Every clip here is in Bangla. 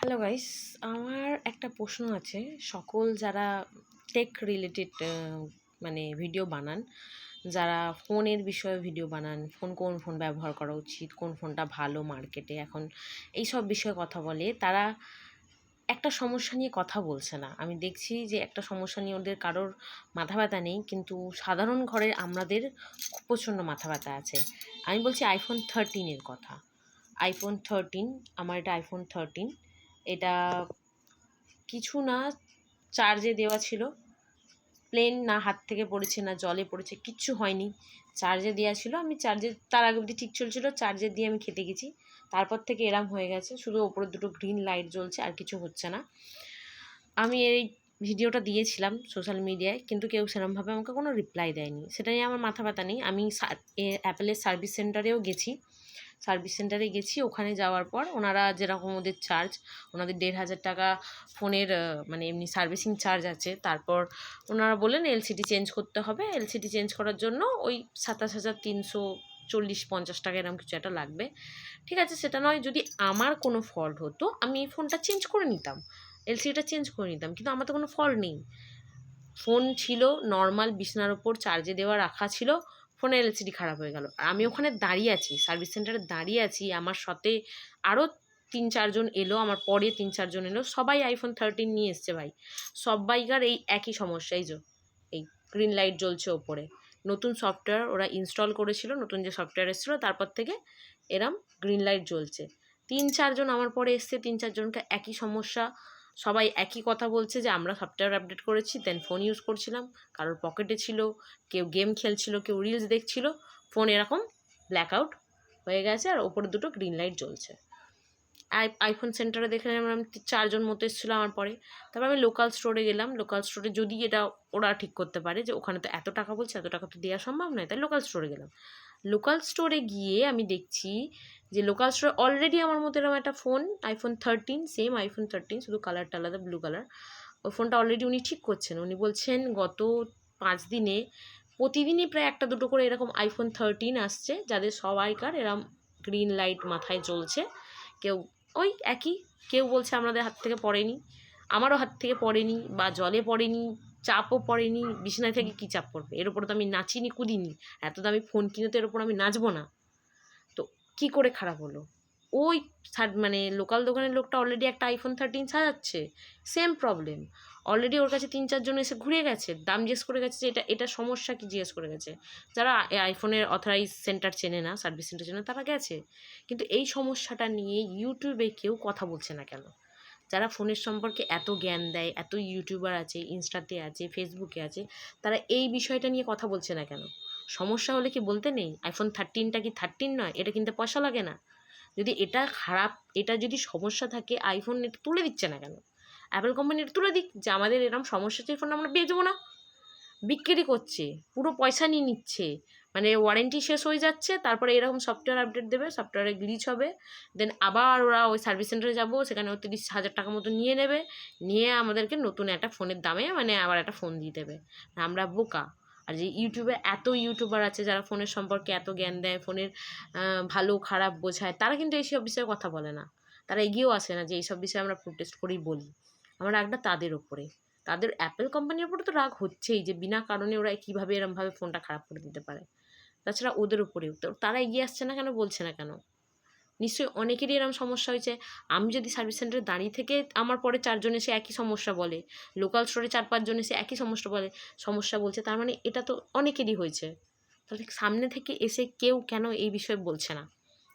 হ্যালো গাইস, আমার একটা প্রশ্ন আছে। সকল যারা টেক রিলেটেড মানে ভিডিও বানান, যারা ফোনের বিষয়ে ভিডিও বানান, কোন ফোন ব্যবহার করা উচিত, কোন ফোনটা ভালো মার্কেটে এখন এইসব বিষয়ে কথা বলে, তারা একটা সমস্যা নিয়ে কথা বলছে না। আমি দেখছি যে একটা সমস্যা নিয়ে ওদের কারোর মাথা ব্যথা নেই, কিন্তু সাধারণ ঘরের আমাদের প্রচণ্ড মাথা ব্যথা আছে। আমি বলছি iPhone 13-এর কথা। iPhone 13, আমার এটা iPhone 13। এটা কিছু না, চার্জে দেওয়া ছিল, প্লেন না হাত থেকে পড়েছে না জলে পড়েছে, কিচ্ছু হয়নি। চার্জে দেওয়া ছিল, আমি চার্জে তার আগে অবধি ঠিক চলছিল, চার্জে দিয়ে আমি খেতে গেছি, তারপর থেকে এরম হয়ে গেছে। শুধু ওপরে দুটো গ্রিন লাইট জ্বলছে, আর কিছু হচ্ছে না। আমি এই ভিডিওটা দিয়েছিলাম সোশ্যাল মিডিয়ায়, কিন্তু কেউ সেরমভাবে আমাকে কোনো রিপ্লাই দেয়নি। সেটা নিয়ে আমার মাথা ব্যথা নেই। আমি অ্যাপেলের সার্ভিস সেন্টারেও গেছি। ওখানে যাওয়ার পর ওনারা যেরকম ওদের চার্জ, ওনাদের 1,500 টাকা ফোনের মানে এমনি সার্ভিসিং চার্জ আছে। তারপর ওনারা বললেন এলসিডি চেঞ্জ করতে হবে, এলসিডি চেঞ্জ করার জন্য ওই 27,340-50 টাকা এরকম কিছু একটা লাগবে। ঠিক আছে, সেটা নয়, যদি আমার কোনো ফল্ট হতো আমি এই ফোনটা চেঞ্জ করে নিতাম, এলসিডিটা চেঞ্জ করে নিতাম, কিন্তু আমার তো কোনো ফল্ট নেই। ফোন ছিল নর্মাল, বিছানার ওপর চার্জে দেওয়া রাখা ছিল, ফোনের এলসিডি খারাপ হয়ে গেল। আমি ওখানে দাঁড়িয়ে আছি, সার্ভিস সেন্টারে দাঁড়িয়ে আছি, আমার সাথে আরও 3-4 জন এলো, আমার পরে 3-4 জন এলো, সবাই iPhone 13 নিয়ে এসছে ভাই। সব্বাইকার এই একই সমস্যা, এই গ্রিন লাইট জ্বলছে ওপরে। নতুন সফটওয়্যার ওরা ইনস্টল করেছিল, নতুন যে সফটওয়্যার এসেছিলো তারপর থেকে এরম গ্রিন লাইট জ্বলছে। 3-4 জন আমার পরে এসছে, 3-4 জনকে একই সমস্যা। সবাই একই কথা বলছে যে আমরা সফটওয়্যার আপডেট করেছি, দেন ফোন ইউজ করছিলাম, কারোর পকেটে ছিল, কেউ গেম খেলছিল, কেউ রিলস দেখছিল, ফোন এরকম ব্ল্যাকআউট হয়ে গেছে আর ওপরে দুটো গ্রিন লাইট জ্বলছে। আইফোন সেন্টারে দেখলাম 4 জন মতো এসেছিলো আমার পরে। তারপর আমি লোকাল স্টোরে গেলাম। লোকাল স্টোরে যদি এটা ওরা ঠিক করতে পারে যে ওখানে তো এত টাকা বলছে, এত টাকা তো দেওয়া সম্ভব নয়, তাই লোকাল স্টোরে গেলাম। লোকাল স্টোরে গিয়ে আমি দেখছি যে লোকাল স্টোরে অলরেডি আমার মতো এরকম একটা ফোন iPhone 13, সেম iPhone 13, শুধু কালারটা আলাদা, ব্লু কালার। ওই ফোনটা অলরেডি উনি ঠিক করছেন। উনি বলছেন গত 5 দিনে প্রতিদিনই প্রায় একটা দুটো করে এরকম iPhone 13 আসছে, যাদের সবাইকার এরকম গ্রিন লাইট মাথায় জ্বলছে। কেউ ওই একই, কেউ বলছে আমাদের হাত থেকে পড়েনি, আমারও হাত থেকে পড়েনি, বা জলে পড়েনি, চাপও পড়েনি, বিছানায় থেকে কী চাপ পড়বে, এর ওপরে তো আমি নাচিনি কুদিনি, এত দামি ফোন কিনে তো এর ওপর আমি নাচবো না। তো কী করে খারাপ হলো? ওই মানে লোকাল দোকানের লোকটা অলরেডি একটা iPhone 13 সাজাচ্ছে, সেম প্রবলেম। অলরেডি ওর কাছে 3-4 জন এসে ঘুরে গেছে, দাম জিজ্ঞেস করে গেছে যে এটা সমস্যা কি জিজ্ঞেস করে গেছে। যারা আইফোনের অথরাইজ সেন্টার চেনে না, সার্ভিস সেন্টার চেনে না, তারা গেছে। কিন্তু এই সমস্যাটা নিয়ে ইউটিউবে কেউ কথা বলছে না কেন? যারা ফোনের সম্পর্কে এত জ্ঞান দেয়, এত ইউটিউবার আছে, ইনস্টাতে আছে, ফেসবুকে আছে, তারা এই বিষয়টা নিয়ে কথা বলছে না কেন? সমস্যা হলে কি বলতে নেই? iPhone 13টা কি 13 নয়? এটা কিনতে পয়সা লাগে না? যদি এটা খারাপ, এটা যদি সমস্যা থাকে, আইফোন এটা তুলে দিচ্ছে না কেন? অ্যাপেল কোম্পানি এটা তুলে দিক যে আমাদের এরকম সমস্যা হচ্ছে, এই ফোনটা আমরা বেচবো না। বিক্রি করছে, পুরো পয়সা নিয়ে নিচ্ছে, মানে ওয়ারেন্টি শেষ হয়ে যাচ্ছে, তারপরে এরকম সফটওয়্যার আপডেট দেবে, সফটওয়্যারে গ্লিচ হবে, দেন আবার ওরা ওই সার্ভিস সেন্টারে যাবো, সেখানে 30,000 টাকা মতো নিয়ে নেবে, নিয়ে আমাদেরকে নতুন একটা ফোনের দামে মানে আবার একটা ফোন দিয়ে দেবে। আমরা বোকা। আর যে ইউটিউবে এত ইউটিউবার আছে যারা ফোনের সম্পর্কে এত জ্ঞান দেয়, ফোনের ভালো খারাপ বোঝায়, তারা কিন্তু এইসব বিষয়ে কথা বলে না। তারা এগিয়েও আসে না যে এইসব বিষয়ে আমরা প্রোটেস্ট করেই বলি। আমার রাগটা তাদের ওপরে, তাদের অ্যাপেল কোম্পানির উপরে তো রাগ হচ্ছেই যে বিনা কারণে ওরা কীভাবে এরমভাবে ফোনটা খারাপ করে দিতে পারে। তাছাড়া ওদের উপরেও তো তারা এগিয়ে আসছে না কেন, বলছে না কেন? নিশ্চয়ই অনেকেরই এরকম সমস্যা হয়েছে। আমি যদি সার্ভিস সেন্টারে দাঁড়িয়ে থেকে আমার পরে 4 জন এসে একই সমস্যা বলে, লোকাল স্টোরে 4-5 জন এসে একই সমস্যা বলছে, তার মানে এটা তো অনেকেরই হয়েছে। তাহলে সামনে থেকে এসে কেউ কেন এই বিষয়ে বলছে না?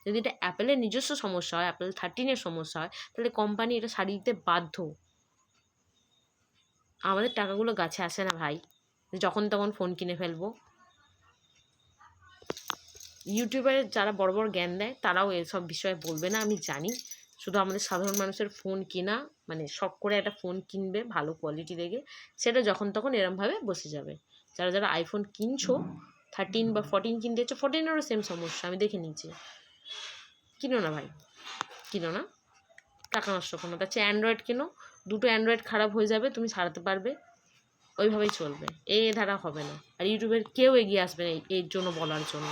যদি এটা অ্যাপেলের নিজস্ব সমস্যা হয়, iPhone 13-এর সমস্যা হয়, তাহলে কোম্পানি এটা সারিয়ে দিতে বাধ্য। আমাদের টাকাগুলো গাছে আসে না ভাই, যখন তখন ফোন কিনে ফেলবো। ইউটিউবারে যারা বড় বড় জ্ঞান দেয় তারাও এসব বিষয়ে বলবে না, আমি জানি। শুধু আমাদের সাধারণ মানুষের ফোন কেনা মানে শখ করে একটা ফোন কিনবে ভালো কোয়ালিটি দেখে, সেটা যখন তখন এরমভাবে বসে যাবে। যারা যারা আইফোন কিনছো, 13 বা 14 কিনতে যাচ্ছ, 14-এরও সেম সমস্যা আমি দেখে নিয়েছি। কিনো না ভাই, কিনো না, টাকা নষ্ট করো না। তার চেয়ে অ্যান্ড্রয়েড কেনো, দুটো অ্যান্ড্রয়েড খারাপ হয়ে যাবে, তুমি সারাতে পারবে, ওইভাবেই চলবে। ধারা হবে না। আর ইউটিউবের কেউ এগিয়ে আসবে না এর জন্য বলার জন্য।